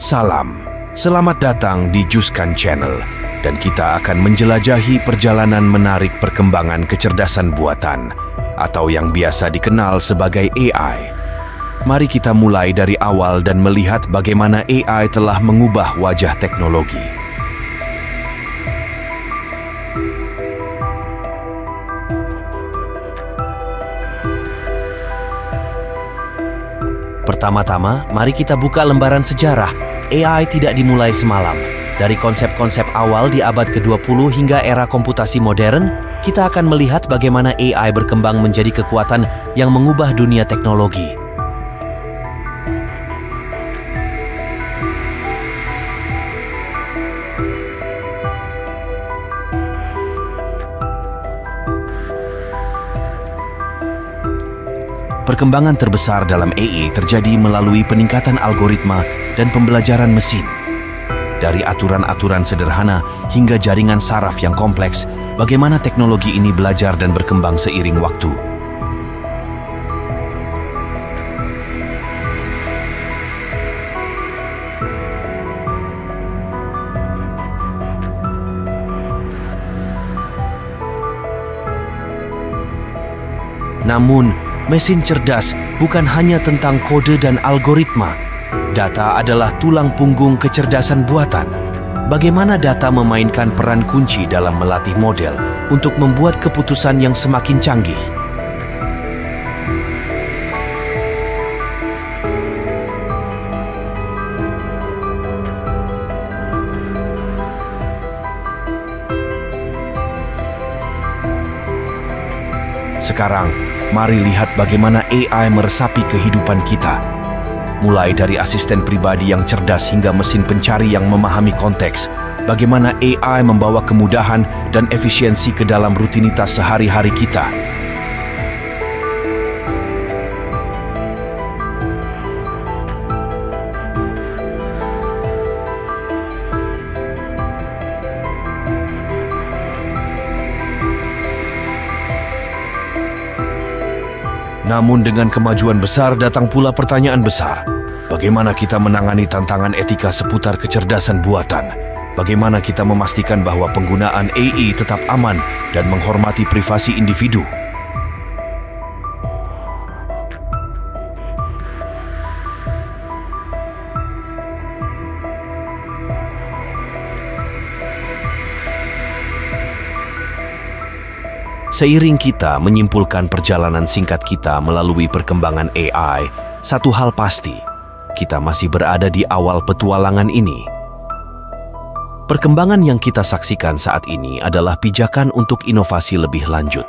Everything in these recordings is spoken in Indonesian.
Salam, selamat datang di Juskan Channel, dan kita akan menjelajahi perjalanan menarik perkembangan kecerdasan buatan, atau yang biasa dikenal sebagai AI. Mari kita mulai dari awal dan melihat bagaimana AI telah mengubah wajah teknologi. Pertama-tama, mari kita buka lembaran sejarah. AI tidak dimulai semalam. Dari konsep-konsep awal di abad ke-20 hingga era komputasi modern, kita akan melihat bagaimana AI berkembang menjadi kekuatan yang mengubah dunia teknologi. Perkembangan terbesar dalam AI terjadi melalui peningkatan algoritma dan pembelajaran mesin. Dari aturan-aturan sederhana hingga jaringan saraf yang kompleks, bagaimana teknologi ini belajar dan berkembang seiring waktu. Namun, mesin cerdas bukan hanya tentang kode dan algoritma. Data adalah tulang punggung kecerdasan buatan. Bagaimana data memainkan peran kunci dalam melatih model untuk membuat keputusan yang semakin canggih. Sekarang, mari lihat bagaimana AI meresapi kehidupan kita. Mulai dari asisten pribadi yang cerdas hingga mesin pencari yang memahami konteks, bagaimana AI membawa kemudahan dan efisiensi ke dalam rutinitas sehari-hari kita. Namun dengan kemajuan besar datang pula pertanyaan besar. Bagaimana kita menangani tantangan etika seputar kecerdasan buatan? Bagaimana kita memastikan bahwa penggunaan AI tetap aman dan menghormati privasi individu? Seiring kita menyimpulkan perjalanan singkat kita melalui perkembangan AI, satu hal pasti, kita masih berada di awal petualangan ini. Perkembangan yang kita saksikan saat ini adalah pijakan untuk inovasi lebih lanjut.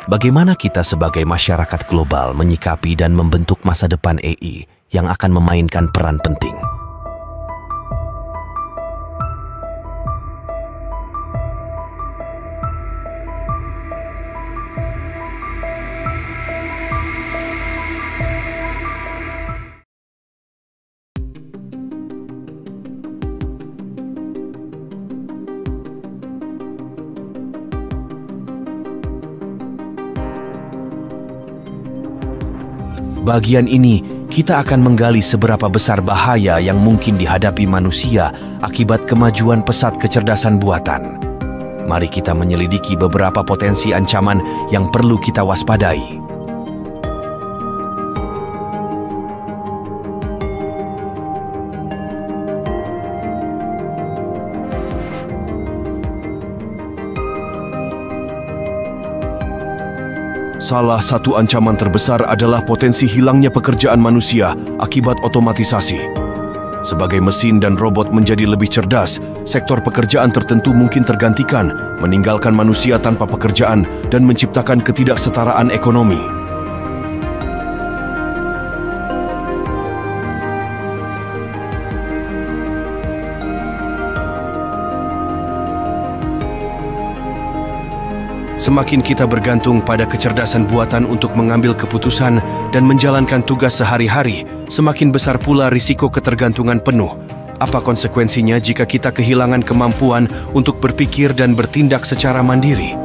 Bagaimana kita sebagai masyarakat global menyikapi dan membentuk masa depan AI yang akan memainkan peran penting? Bagian ini, kita akan menggali seberapa besar bahaya yang mungkin dihadapi manusia akibat kemajuan pesat kecerdasan buatan. Mari kita menyelidiki beberapa potensi ancaman yang perlu kita waspadai. Salah satu ancaman terbesar adalah potensi hilangnya pekerjaan manusia akibat otomatisasi. Sebagai mesin dan robot menjadi lebih cerdas, sektor pekerjaan tertentu mungkin tergantikan, meninggalkan manusia tanpa pekerjaan dan menciptakan ketidaksetaraan ekonomi. Semakin kita bergantung pada kecerdasan buatan untuk mengambil keputusan dan menjalankan tugas sehari-hari, semakin besar pula risiko ketergantungan penuh. Apa konsekuensinya jika kita kehilangan kemampuan untuk berpikir dan bertindak secara mandiri?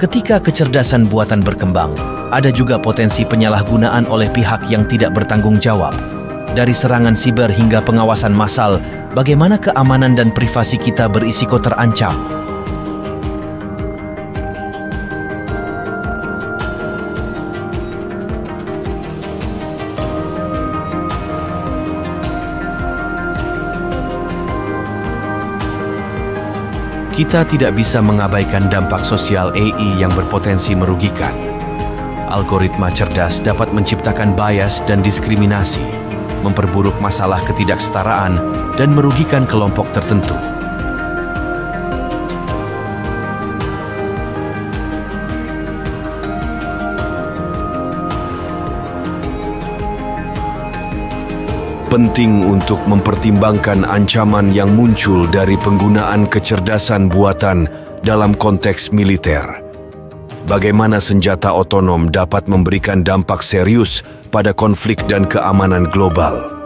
Ketika kecerdasan buatan berkembang, ada juga potensi penyalahgunaan oleh pihak yang tidak bertanggung jawab. Dari serangan siber hingga pengawasan massal, bagaimana keamanan dan privasi kita berisiko terancam? Kita tidak bisa mengabaikan dampak sosial AI yang berpotensi merugikan. Algoritma cerdas dapat menciptakan bias dan diskriminasi, memperburuk masalah ketidaksetaraan, dan merugikan kelompok tertentu. Penting untuk mempertimbangkan ancaman yang muncul dari penggunaan kecerdasan buatan dalam konteks militer. Bagaimana senjata otonom dapat memberikan dampak serius pada konflik dan keamanan global.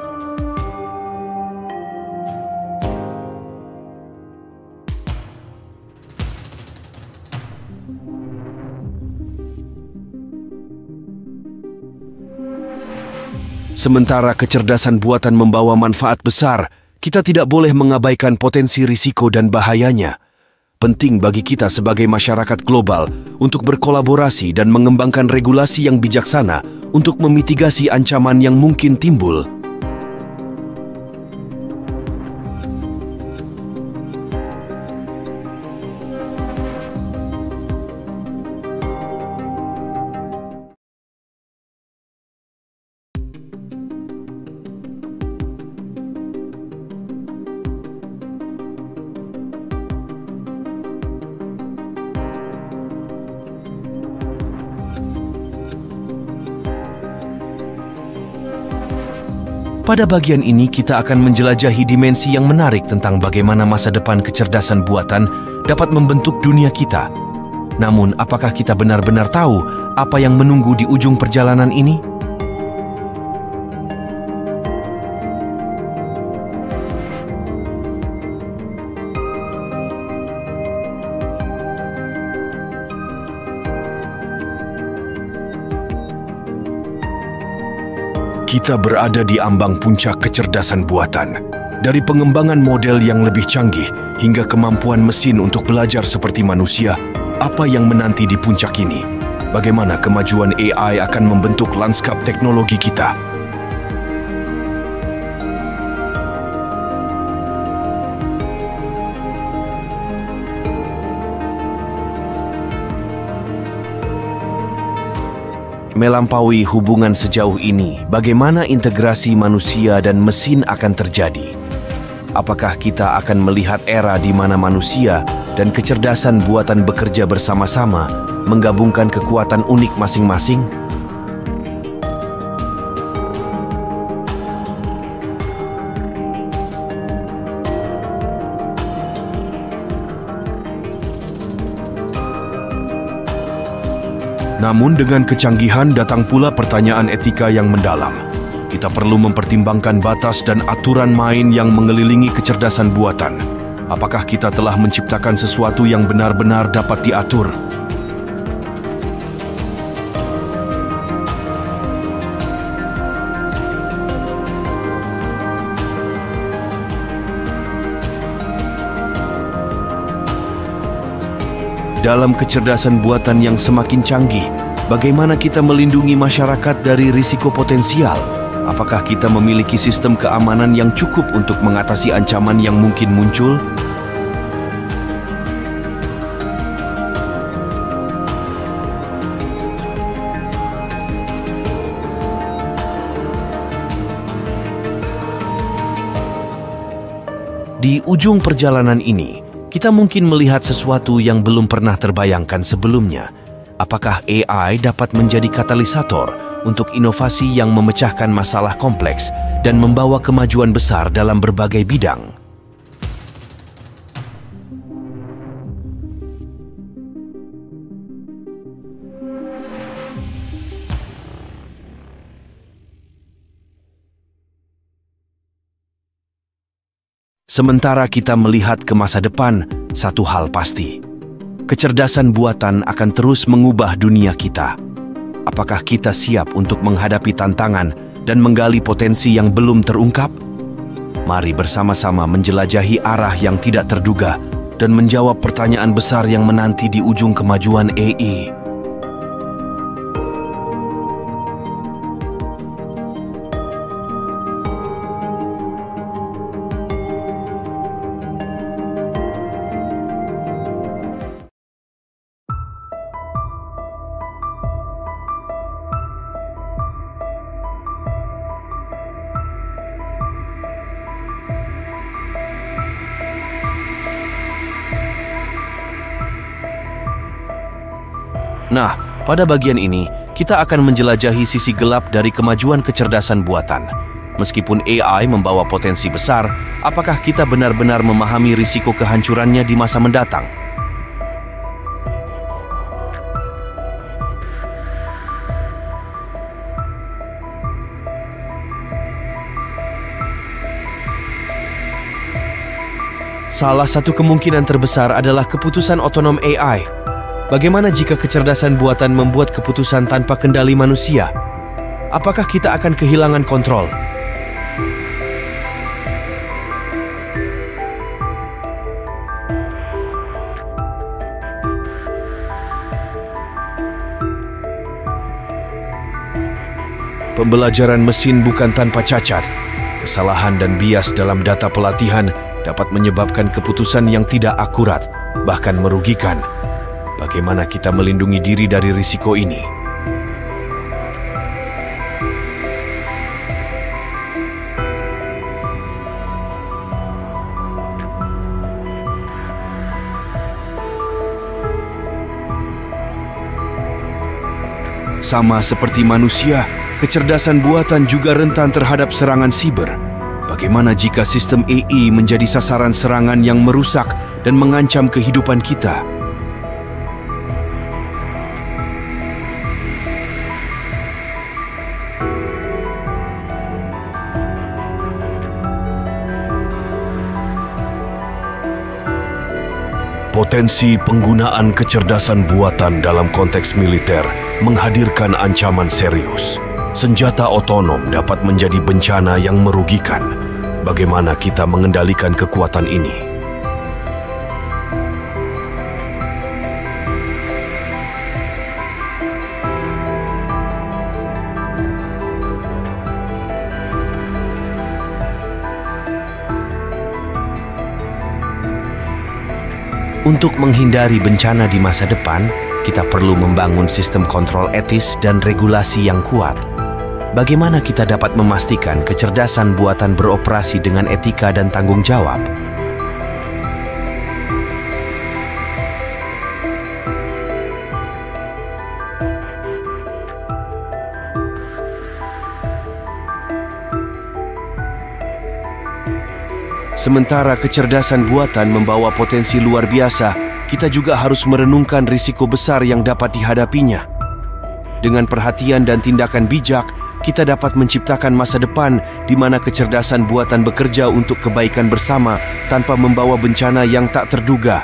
Sementara kecerdasan buatan membawa manfaat besar, kita tidak boleh mengabaikan potensi risiko dan bahayanya. Penting bagi kita sebagai masyarakat global untuk berkolaborasi dan mengembangkan regulasi yang bijaksana untuk memitigasi ancaman yang mungkin timbul. Pada bagian ini kita akan menjelajahi dimensi yang menarik tentang bagaimana masa depan kecerdasan buatan dapat membentuk dunia kita. Namun, apakah kita benar-benar tahu apa yang menunggu di ujung perjalanan ini? Kita berada di ambang puncak kecerdasan buatan. Dari pengembangan model yang lebih canggih hingga kemampuan mesin untuk belajar seperti manusia, apa yang menanti di puncak ini? Bagaimana kemajuan AI akan membentuk lanskap teknologi kita? Melampaui hubungan sejauh ini, bagaimana integrasi manusia dan mesin akan terjadi? Apakah kita akan melihat era di mana manusia dan kecerdasan buatan bekerja bersama-sama, menggabungkan kekuatan unik masing-masing? Namun dengan kecanggihan datang pula pertanyaan etika yang mendalam. Kita perlu mempertimbangkan batas dan aturan main yang mengelilingi kecerdasan buatan. Apakah kita telah menciptakan sesuatu yang benar-benar dapat diatur? Dalam kecerdasan buatan yang semakin canggih, bagaimana kita melindungi masyarakat dari risiko potensial? Apakah kita memiliki sistem keamanan yang cukup untuk mengatasi ancaman yang mungkin muncul? Di ujung perjalanan ini, kita mungkin melihat sesuatu yang belum pernah terbayangkan sebelumnya. Apakah AI dapat menjadi katalisator untuk inovasi yang memecahkan masalah kompleks dan membawa kemajuan besar dalam berbagai bidang? Sementara kita melihat ke masa depan, satu hal pasti. kecerdasan buatan akan terus mengubah dunia kita. Apakah kita siap untuk menghadapi tantangan dan menggali potensi yang belum terungkap? Mari bersama-sama menjelajahi arah yang tidak terduga dan menjawab pertanyaan besar yang menanti di ujung kemajuan AI. Nah, pada bagian ini, kita akan menjelajahi sisi gelap dari kemajuan kecerdasan buatan. Meskipun AI membawa potensi besar, apakah kita benar-benar memahami risiko kehancurannya di masa mendatang? Salah satu kemungkinan terbesar adalah keputusan otonom AI. Bagaimana jika kecerdasan buatan membuat keputusan tanpa kendali manusia? Apakah kita akan kehilangan kontrol? Pembelajaran mesin bukan tanpa cacat. Kesalahan dan bias dalam data pelatihan dapat menyebabkan keputusan yang tidak akurat, bahkan merugikan. Bagaimana kita melindungi diri dari risiko ini? Sama seperti manusia, kecerdasan buatan juga rentan terhadap serangan siber. Bagaimana jika sistem AI menjadi sasaran serangan yang merusak dan mengancam kehidupan kita? Potensi penggunaan kecerdasan buatan dalam konteks militer menghadirkan ancaman serius. Senjata otonom dapat menjadi bencana yang merugikan. Bagaimana kita mengendalikan kekuatan ini? Untuk menghindari bencana di masa depan, kita perlu membangun sistem kontrol etis dan regulasi yang kuat. Bagaimana kita dapat memastikan kecerdasan buatan beroperasi dengan etika dan tanggung jawab? Sementara kecerdasan buatan membawa potensi luar biasa, kita juga harus merenungkan risiko besar yang dapat dihadapinya. Dengan perhatian dan tindakan bijak, kita dapat menciptakan masa depan di mana kecerdasan buatan bekerja untuk kebaikan bersama tanpa membawa bencana yang tak terduga.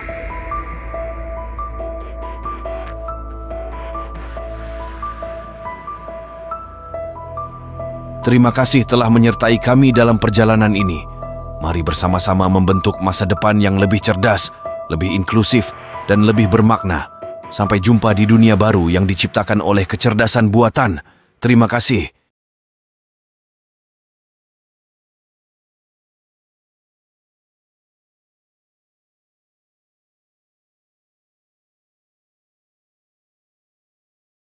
Terima kasih telah menyertai kami dalam perjalanan ini. Mari bersama-sama membentuk masa depan yang lebih cerdas, lebih inklusif, dan lebih bermakna. Sampai jumpa di dunia baru yang diciptakan oleh kecerdasan buatan. Terima kasih.